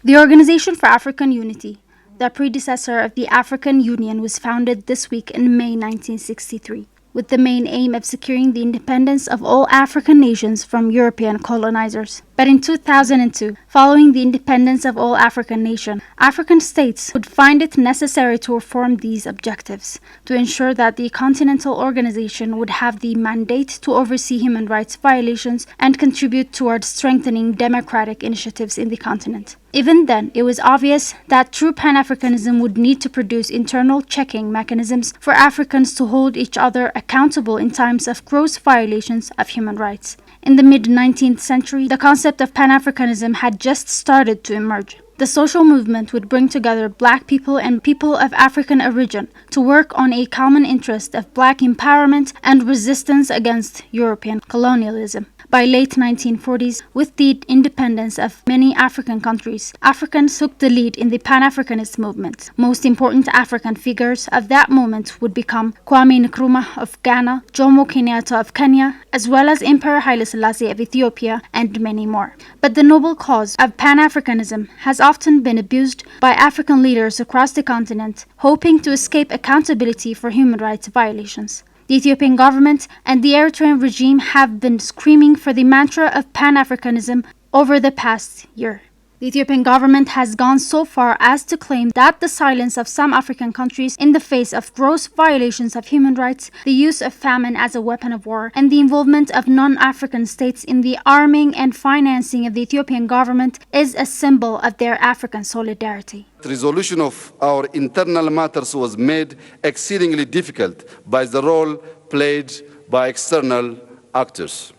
The Organization for African Unity, the predecessor of the African Union, was founded this week in May 1963, with the main aim of securing the independence of all African nations from European colonizers. But in 2002, following the independence of all African nations, African states would find it necessary to reform these objectives to ensure that the Continental Organization would have the mandate to oversee human rights violations and contribute towards strengthening democratic initiatives in the continent. Even then, it was obvious that true Pan-Africanism would need to produce internal checking mechanisms for Africans to hold each other accountable in times of gross violations of human rights. In the mid-19th century, the concept of Pan-Africanism had just started to emerge. The social movement would bring together Black people and people of African origin to work on a common interest of Black empowerment and resistance against European colonialism. By late 1940s, with the independence of many African countries, Africans took the lead in the Pan-Africanist movement. Most important African figures of that moment would become Kwame Nkrumah of Ghana, Jomo Kenyatta of Kenya, as well as Emperor Haile Selassie of Ethiopia, and many more. But the noble cause of Pan-Africanism has often been abused by African leaders across the continent, hoping to escape accountability for human rights violations. The Ethiopian government and the Eritrean regime have been screaming for the mantra of Pan-Africanism over the past year. The Ethiopian government has gone so far as to claim that the silence of some African countries in the face of gross violations of human rights, the use of famine as a weapon of war, and the involvement of non-African states in the arming and financing of the Ethiopian government is a symbol of their African solidarity. The resolution of our internal matters was made exceedingly difficult by the role played by external actors.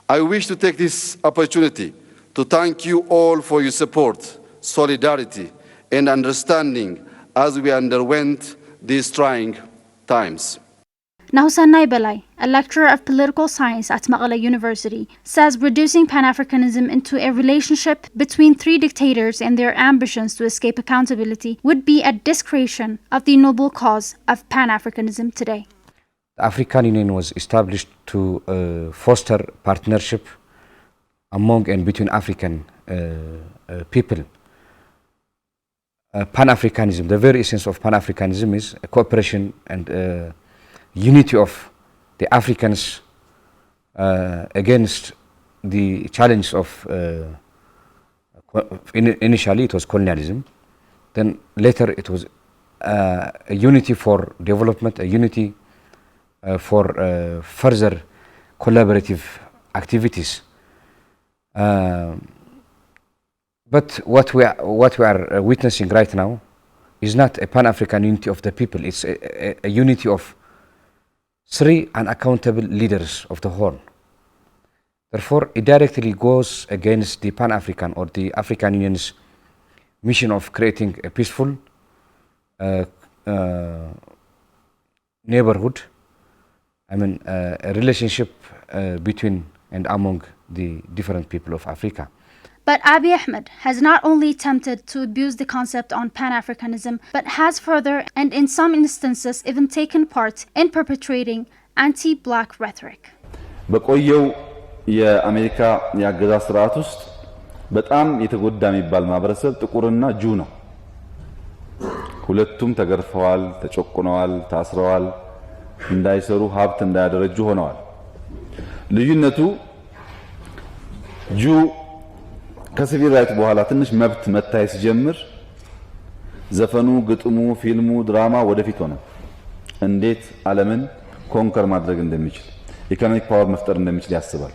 I wish to take this opportunity to thank you all for your support, solidarity, and understanding as we underwent these trying times. Nahusannai Belai, a lecturer of political science at Maqala University, says reducing Pan-Africanism into a relationship between three dictators and their ambitions to escape accountability would be a discretion of the noble cause of Pan-Africanism today. The African Union was established to foster partnership among and between African people. Pan-Africanism, the very essence of Pan-Africanism is cooperation and unity of the Africans against the challenge of, initially it was colonialism, then later it was a unity for development, a unity for further collaborative activities. But what we are witnessing right now is not a Pan-African unity of the people. It's a unity of three unaccountable leaders of the Horn. Therefore, it directly goes against the Pan-African or the African Union's mission of creating a peaceful neighborhood. A relationship between and among the different people of Africa. But Abiy Ahmed has not only attempted to abuse the concept on Pan-Africanism, but has further, and in some instances, even taken part in perpetrating anti-Black rhetoric. በቆየው የአሜሪካ የአገዛዝ ስርዓት ውስጥ በጣም የተጎዳ የሚባል ማህበረሰብ ጥቁርና ጁ ነው። ሁለቱም ተገርፈዋል፣ ተጨቆነዋል፣ ታስረዋል፣ እንዳይሰሩ ሀብት እንዳያደረጁ ሆነዋል። ልዩነቱ ጁ ከሲቪል ራይት በኋላ ትንሽ መብት መታየት ሲጀምር ዘፈኑ፣ ግጥሙ፣ ፊልሙ፣ ድራማ ወደፊት ሆነ። እንዴት ዓለምን ኮንከር ማድረግ እንደሚችል ኢኮኖሚክ ፓወር መፍጠር እንደሚችል ያስባል።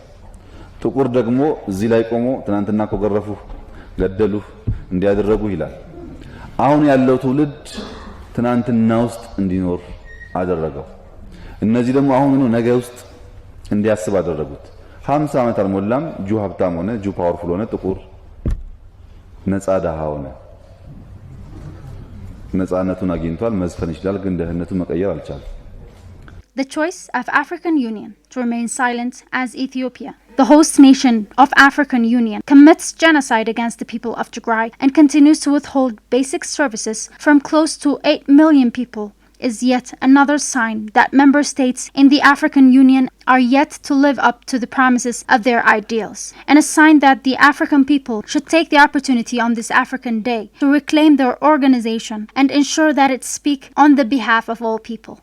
ጥቁር ደግሞ እዚህ ላይ ቆሞ ትናንትና ኮገረፉ፣ ገደሉ፣ እንዲያደረጉ ይላል። አሁን ያለው ትውልድ ትናንትና ውስጥ እንዲኖር አደረገው። እነዚህ ደግሞ አሁን ነው ነገ ውስጥ እንዲያስብ አደረጉት። 50 ዓመት አልሞላም ጁ ሀብታም ሆነ፣ ጁ ፓወርፉል ሆነ፣ ጥቁር ነፃ ደሃ ሆነ። ነፃነቱን አግኝቷል፣ መዝፈን ይችላል፣ ግን ደህንነቱን መቀየር አልቻለም። The choice of African Union to remain silent as Ethiopia, the host nation of African Union, commits genocide against the people of Tigray and continues to withhold basic services from close to 8 million people is yet another sign that member states in the African Union are yet to live up to the promises of their ideals, and a sign that the African people should take the opportunity on this African Day to reclaim their organization and ensure that it speaks on the behalf of all people.